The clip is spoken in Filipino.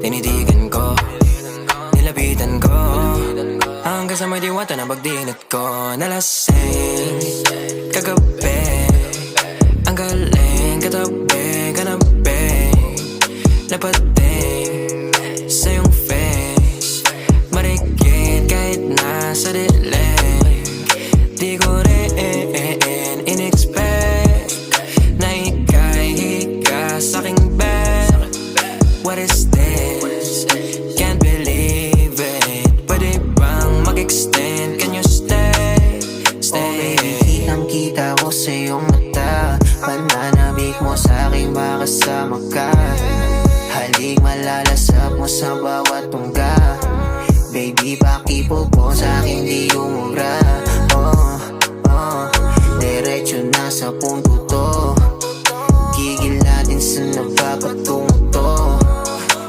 Tinitigan ko, nilapitan ko, hanggang sa may diwata na pagdinat ko. Nalasing kagabi, ang galing katabi, kanabi, lapating sa iyong face, marikit kahit nasa dilim. Di ko rin in-expect na ika'y hika sa'king bed. What is this? Can't believe it. Pwede bang mag-extend? Can you stay? Stay. Oh baby, kitang-kita ko sa iyong mata, pananabik mo sa'king makasama ka. Halik malalasap mo sa bawat tungga. Baby, pakipog mo sa'king di umubra. Diretso na sa punto